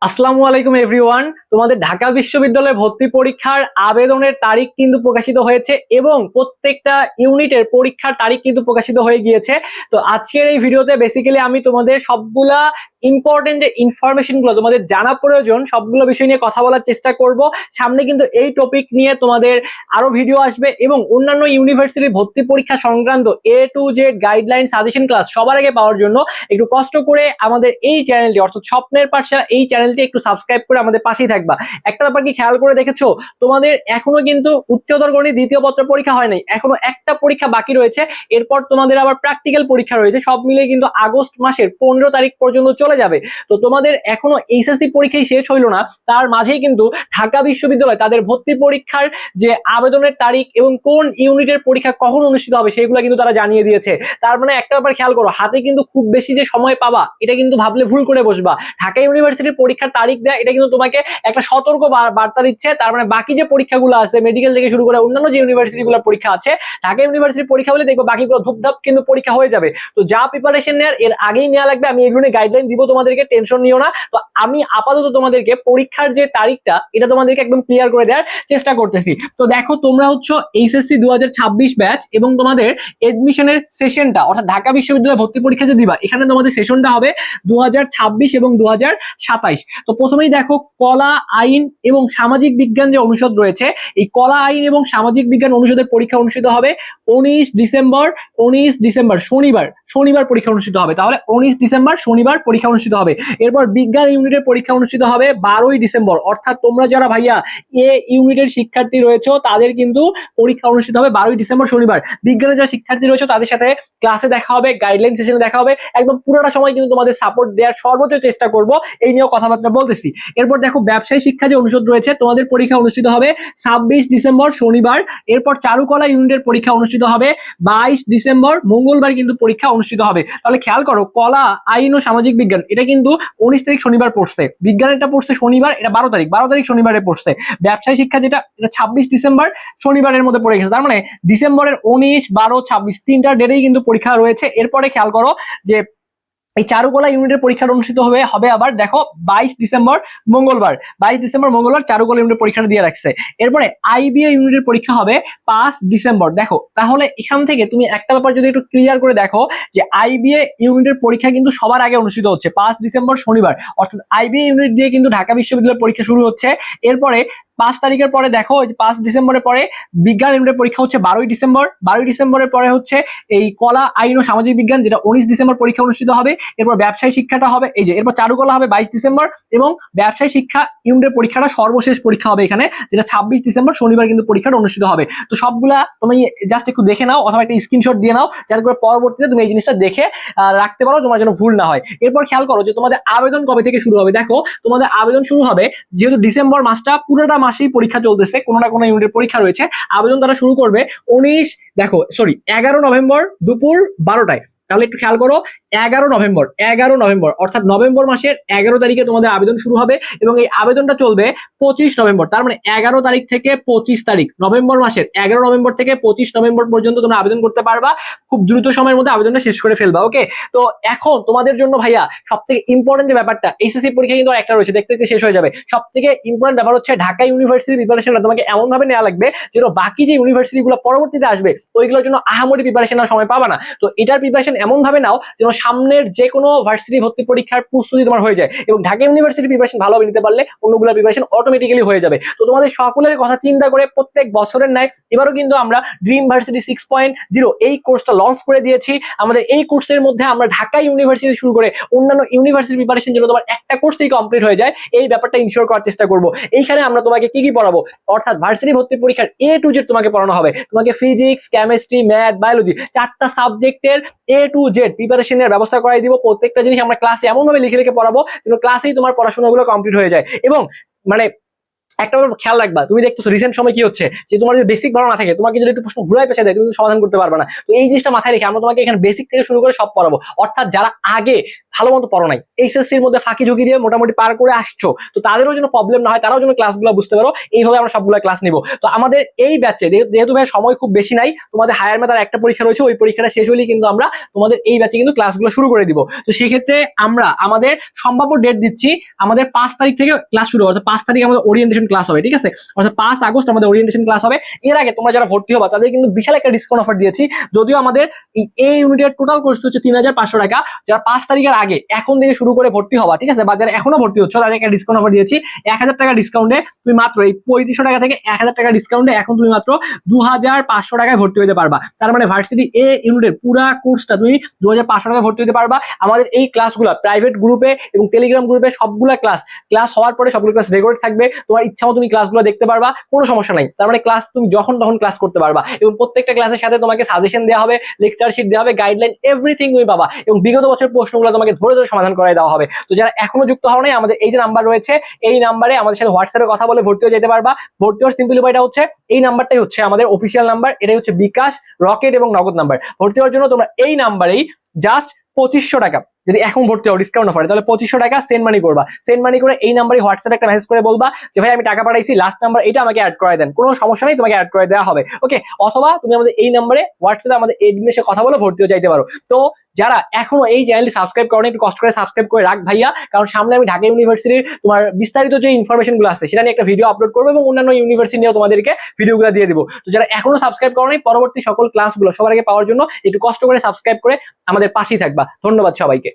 আসসালামু আলাইকুম এভরিওয়ান। তোমাদের ঢাকা বিশ্ববিদ্যালয়ে ভর্তি পরীক্ষার আবেদনের তারিখ কিন্তু প্রকাশিত হয়েছে এবং প্রত্যেকটা ইউনিটের পরীক্ষার তারিখ কিন্তু প্রকাশিত হয়ে গিয়েছে। তো আজকের এই ভিডিওতে বেসিক্যালি আমি তোমাদের সবগুলা ইম্পর্টেন্ট যে ইনফরমেশনগুলো তোমাদের জানা প্রয়োজন সবগুলো বিষয় নিয়ে কথা বলার চেষ্টা করব। সামনে কিন্তু এই টপিক নিয়ে তোমাদের আরো ভিডিও আসবে এবং অন্যান্য ইউনিভার্সিটির ভর্তি পরীক্ষা সংক্রান্ত A to Z guideline suggestion class সবার আগে পাওয়ার জন্য একটু কষ্ট করে আমাদের এই চ্যানেলটি অর্থাৎ স্বপ্নের পাঠশালা এই চ্যানেলটি একটু সাবস্ক্রাইব করে আমাদের পাশেই থাকবা। একটা ব্যাপার কি খেয়াল করে দেখেছো, তোমাদের এখনো কিন্তু উচ্চতর গণিত দ্বিতীয় পত্র পরীক্ষা হয় নাই, এখনো একটা পরীক্ষা বাকি রয়েছে। এরপর তোমাদের আবার প্র্যাকটিক্যাল পরীক্ষা রয়েছে, সব মিলে কিন্তু আগস্ট মাসের 15 তারিখ পর্যন্ত চলে যাবে। তো তোমাদের এখনো এইচএসসি পরীক্ষাই শেষ হইলো না, তার মাঝেই কিন্তু ঢাকা বিশ্ববিদ্যালয় তাদের ভর্তি পরীক্ষার যে আবেদনের তারিখ এবং কোন ইউনিটের পরীক্ষা কখন অনুষ্ঠিত হবে সেগুলো কিন্তু তারা জানিয়ে দিয়েছে। তার মানে একটা ব্যাপার খেয়াল করো, হাতে কিন্তু খুব বেশি যে সময় পাবা এটা কিন্তু ভাবলে ভুল করে বসবা। ঢাকা ইউনিভার্সিটির পরীক্ষার তারিখ দেয় এটা কিন্তু তোমাকে একটা সতর্ক বার্তা দিচ্ছে। তার মানে বাকি যে পরীক্ষাগুলো আছে মেডিকেল থেকে শুরু করে অন্যান্য যে ইউনিভার্সিটিগুলোর পরীক্ষা আছে, ঢাকা ইউনিভার্সিটির পরীক্ষা হলে দেখবো বাকিগুলো ধুপধাপ কিন্তু পরীক্ষা হয়ে যাবে। তো যা প্রিপারেশন নেওয়ার এর আগেই নেওয়া লাগবে, আমি এগুলো গাইডলাইন দিব তোমাদেরকে, টেনশন নিও না। তো আমি আপাতত তোমাদেরকে পরীক্ষার যে তারিখটা এটা তোমাদেরকে একদম ক্লিয়ার করে দেওয়ার চেষ্টা করতেছি। তো দেখো, তোমরা হচ্ছে এইচএসসি 2026 ব্যাচ এবং তোমাদের এডমিশনের সেশনটা অর্থাৎ ঢাকা বিশ্ববিদ্যালয়ে ভর্তি পরীক্ষা যে দিবা এখানে তোমাদের সেশনটা হবে 2026 এবং 2027। তো প্রথমেই দেখো, কলা, আইন এবং সামাজিক বিজ্ঞান যে অনুষদ রয়েছে, এই কলা, আইন এবং সামাজিক বিজ্ঞান অনুষদের পরীক্ষা অনুষ্ঠিত হবে 19 ডিসেম্বর শনিবার পরীক্ষা অনুষ্ঠিত হবে। তাহলে 19 ডিসেম্বর শনিবার পরীক্ষা অনুষ্ঠিত হবে। এরপর বিজ্ঞান ইউনিটের পরীক্ষা অনুষ্ঠিত হবে 12 ডিসেম্বর। অর্থাৎ তোমরা যারা ভাইয়া ইউনিটের শিক্ষার্থী রয়েছে তাদের কিন্তু পরীক্ষা অনুষ্ঠিত হবে 12 ডিসেম্বর শনিবার। বিজ্ঞানের যারা শিক্ষার্থী রয়েছে তাদের সাথে ক্লাসে দেখা হবে, গাইডলাইন সেশনে দেখা হবে, একদম পুরোটা সময় কিন্তু তোমাদের সাপোর্ট দেওয়ার সর্বোচ্চ চেষ্টা করব, এই নিয়েও কথাবার্তা বলতেছি। এরপর দেখো, ব্যবসায়ী শিক্ষা যে অনুষদ রয়েছে তোমাদের পরীক্ষা অনুষ্ঠিত হবে 26 ডিসেম্বর শনিবার। এরপর চারুকলা ইউনিটের পরীক্ষা অনুষ্ঠিত হবে 22 ডিসেম্বর মঙ্গলবার কিন্তু পরীক্ষা অনুষ্ঠিত হবে। তাহলে খেয়াল করো, কলা, আইন ও সামাজিক বিজ্ঞান এটা কিন্তু 19 তারিখ শনিবার পড়ছে, বিজ্ঞানেরটা পড়ছে শনিবার, এটা 12 তারিখ শনিবারে পড়ছে। ব্যবসায়ী শিক্ষা যেটা এটা 26 ডিসেম্বর শনিবারের মধ্যে পড়ে গেছে। তার মানে ডিসেম্বরের 19, 12, 26 তিনটা ডেটেই কিন্তু পরীক্ষা রয়েছে। এরপরে খেয়াল করো যে এই চারুকলা ইউনিটের পরীক্ষা অনুষ্ঠিত হবে আবার দেখো 22 ডিসেম্বর মঙ্গলবার চারুকলা ইউনিটের পরীক্ষাটা দিয়ে রাখছে। এরপরে আইবিএ ইউনিটের পরীক্ষা হবে 5 ডিসেম্বর। দেখো, তাহলে এখান থেকে তুমি একটা ব্যাপার যদি একটু ক্লিয়ার করে দেখো যে আইবিএ ইউনিটের পরীক্ষা কিন্তু সবার আগে অনুষ্ঠিত হচ্ছে 5 ডিসেম্বর শনিবার, অর্থাৎ আইবিএ ইউনিট দিয়ে কিন্তু ঢাকা বিশ্ববিদ্যালয়ের পরীক্ষা শুরু হচ্ছে। এরপরে 5 তারিখের পরে দেখো 5 ডিসেম্বরের পরে বিজ্ঞান ইউনিটের পরীক্ষা হচ্ছে 12 ডিসেম্বর। 12 ডিসেম্বরের পরে হচ্ছে এই কলা, আইন ও সামাজিক বিজ্ঞান যেটা 19 ডিসেম্বর পরীক্ষা অনুষ্ঠিত হবে। এরপর ব্যবসায়ী শিক্ষাটা হবে এই যে, এরপর চারুকলা হবে 22 ডিসেম্বর এবং ব্যবসায়ী শিক্ষা ইউনিটের পরীক্ষাটা সর্বশেষ পরীক্ষা হবে এখানে, যেটা 26 ডিসেম্বর শনিবার কিন্তু পরীক্ষাটা অনুষ্ঠিত হবে। তো সবগুলা তুমি জাস্ট একটু দেখে নাও অথবা একটা স্ক্রিনশট দিয়ে নাও যাতে করে পরবর্তীতে তুমি এই জিনিসটা দেখে রাখতে পারো, তোমার যেন ভুল না হয়। এরপর খেয়াল করো যে তোমাদের আবেদন কবে থেকে শুরু হবে। দেখো, তোমাদের আবেদন শুরু হবে যেহেতু ডিসেম্বর মাসটা পুরোটা মাসেই পরীক্ষা চলতেছে, কোনো না কোনো ইউনিটের পরীক্ষা রয়েছে, আবেদন তারা শুরু করবে 11 নভেম্বর দুপুর 12টায়। তাহলে একটু খেয়াল করো, 11 নভেম্বর অর্থাৎ নভেম্বর মাসের 11 তারিখে তোমাদের আবেদন শুরু হবে এবং এই আবেদনটা চলবে 25 নভেম্বর। তার মানে 11 তারিখ থেকে 25 তারিখ, নভেম্বর মাসের 11 নভেম্বর থেকে 25 নভেম্বর পর্যন্ত তোমরা আবেদন করতে পারবা। খুব দ্রুত সময়ের মধ্যে আবেদনটা শেষ করে ফেলবা। ওকে, তো এখন তোমাদের জন্য ভাইয়া সব থেকে ইম্পর্টেন্ট যে ব্যাপারটা, এইচএসসি পরীক্ষা কিন্তু একটা রয়েছে, দেখতে দেখতে শেষ হয়ে যাবে। সব থেকে ইম্পর্টেন্ট ব্যাপার হচ্ছে ঢাকা ইউনিভার্সিটির প্রিপারেশনটা তোমাকে এমন ভাবে নেওয়া লাগবে যেন বাকি যে ইউনিভার্সিটি গুলো পরবর্তীতে আসবে ওইগুলোর জন্য আহামরি প্রিপারেশন নেওয়ার সময় পাবা না। তো এটার প্রিপারেশন এমন ভাবে নাও যেন সামনের যে কোনো ভার্সিটি ভর্তি পরীক্ষার প্রস্তুতি তোমার হয়ে যায় এবং ঢাকা ইউনিভার্সিটি প্রিপারেশন ভালোভাবে নিতে পারলে অন্যগুলো প্রিপারেশন অটোমেটিক্যালি হয়ে যাবে। তো তোমাদের সকলের কথা চিন্তা করে প্রত্যেক বছরের ন্যায় এবারও কিন্তু আমরা ড্রিম ভার্সিটি 6.0 এই কোর্সটা লঞ্চ করে দিয়েছি। আমাদের এই কোর্সের মধ্যে আমরা ঢাকা ইউনিভার্সিটি শুরু করে অন্যান্য ইউনিভার্সিটি প্রিপারেশন যেন তোমার একটা কোর্সেই কমপ্লিট হয়ে যায় এই ব্যাপারটা ইনশিওর করার চেষ্টা করব। এইখানে আমরা তোমাকে কি কি পড়াবো, অর্থাৎ ভার্সিটি ভর্তি পরীক্ষার A to Z তোমাকে পড়ানো হবে। তোমাকে ফিজিক্স, কেমিস্ট্রি, ম্যাথ, বায়োলজি 4টা সাবজেক্টের A to Z প্রিপারেশনের ব্যবস্থা করাই দিব। প্রত্যেকটা জিনিস আমরা ক্লাসে এমন ভাবে লিখে লিখে পড়াবো যেন ক্লাসেই তোমার পড়াশোনাগুলো কমপ্লিট হয়ে যায় এবং মানে একটা খেয়াল রাখবা, তুমি দেখতেছো রিসেন্ট সময় কি হচ্ছে, যে তোমার যদি বেসিক ভালো না থাকে, তোমাকে যদি একটু প্রশ্ন ঘুরাই পেঁচে দেয়, তুমি সমাধান করতে পারবে না। তো এই জিনিসটা মাথায় রেখে আমরা তোমাকে এখানে বেসিক থেকে শুরু করে সব পড়াবো। অর্থাৎ যারা আগে ভালো মতো পড়ো নাই, এইচএসসির মধ্যে ফাঁকি ঝুঁকি দিয়ে মোটামুটি পার করে আসছো, তো তাদেরও যেন প্রবলেম না হয়, তারাও যেন ক্লাসগুলো বুঝতে পারো, এইভাবে আমরা সবগুলো ক্লাস নিব। তো আমাদের এই ব্যাচে যেহেতু ভাই সময় খুব বেশি নাই, তোমাদের হায়ার ম্যাথের একটা পরীক্ষা রয়েছে, ওই পরীক্ষাটা শেষ হলেই কিন্তু আমরা তোমাদের এই ব্যাচে কিন্তু ক্লাসগুলো শুরু করে দিব। তো সেক্ষেত্রে আমরা আমাদের সম্ভাব্য ডেট দিচ্ছি, আমাদের 5 তারিখ থেকে ক্লাস শুরু হবে। 5 তারিখ আমাদের ওরিয়েন্টেশন ক্লাস হবে, ঠিক আছে? অর্থাৎ 5 আগস্ট আমাদের ওরিয়েন্টেশন ক্লাস হবে। এর আগে তোমরা যারা ভর্তি হবা তাদের কিন্তু বিশাল একটা ডিসকাউন্ট অফার দিয়েছি। যদিও আমাদের এই ইউনিটের টোটাল কোর্স হচ্ছে 3500 টাকা। যারা 5 তারিখের আগে এখন থেকে শুরু করে ভর্তি হবা, ঠিক আছে, বা যারা এখনো ভর্তি হচ্ছে তাদের একটা ডিসকাউন্ট অফার দিয়েছি। 1000 টাকা ডিসকাউন্টে তুমি মাত্র এই 3500 টাকা থেকে 1000 টাকা ডিসকাউন্টে এখন তুমি মাত্র 2500 টাকায় ভর্তি হতে পারবা। তার মানে ভার্সিটি এ ইউনিটের পুরো কোর্সটা তুমি 2500 টাকায় ভর্তি হতে পারবা। আমাদের এই ক্লাসগুলো প্রাইভেট গ্রুপে এবং টেলিগ্রাম গ্রুপে সবগুলা ক্লাস হওয়ার পরে সবগুলো ক্লাস রেকর্ড থাকবে, তোমার ইচ্ছা মতো তুমি ক্লাসগুলো দেখতে পারবা, কোনো সমস্যা নাই। তার মানে ক্লাস তুমি যখন তখন ক্লাস করতে পারবা, এবং প্রত্যেকটা ক্লাসের সাথে তোমাকে সাজেশন দেওয়া হবে, লেকচার শিট দেওয়া হবে, গাইডলাইন এভরিথিং তুমি পাবা, এবং বিগত বছরের প্রশ্নগুলো তোমাকে ধরে ধরে সমাধান করে দেওয়া হবে। তো যারা এখনো যুক্ত হও নাই, আমাদের এই যে নাম্বার রয়েছে, এই নাম্বারে আমাদের সাথে হোয়াটসঅ্যাপে কথা বলে ভর্তি হয়ে যেতে পারবা। ভর্তি হওয়ার সিম্পল উপায়টা হচ্ছে, এই নাম্বারটাই হচ্ছে আমাদের অফিসিয়াল নাম্বার, এটাই হচ্ছে বিকাশ, রকেট এবং নগদ নাম্বার। ভর্তি হওয়ার জন্য তোমরা এই নাম্বারেই জাস্ট 2500 টাকা, যদি এখন ভর্তি হও ডিসকাউন্ট অফারে, তাহলে 2500 টাকা সেন্ড মানি করবা। সেন্ড মানি করে এই নাম্বারে হোয়াটসঅ্যাপে একটা মেসেজ করে বলবা যে ভাই আমি টাকা পাঠাইছি, লাস্ট নাম্বার এটা আমাকে অ্যাড করে দেন, কোনো সমস্যা নেই, তোমাকে অ্যাড করে দেওয়া হবে। ওকে, অথবা তুমি আমাদের এই নাম্বারে হোয়াটসঅ্যাপে আমাদের এডমিনের সাথে কথা বলে ভর্তি হয়ে যাইতে পারো। তো যারা এখনো এই চ্যানেলটি সাবস্ক্রাইব করেন, একটু কষ্ট করে সাবস্ক্রাইব করে রাখ ভাইয়া, কারণ সামনে আমি ঢাকা ইউনিভার্সিটির তোমার বিস্তারিত যে ইনফরমেশন গুলো আছে সেটা নিয়ে একটা ভিডিও আপলোড করবো, এবং অন্যান্য ইউনিভার্সিটি নিয়েও তোমাদেরকে ভিডিওগুলো দিয়ে দিব। তো যারা এখনো সাবস্ক্রাইব করেন, পরবর্তী সকল ক্লাসগুলো সবার আগে পাওয়ার জন্য একটু কষ্ট করে সাবস্ক্রাইব করে আমাদের পাশেই থাকবা। ধন্যবাদ সবাইকে।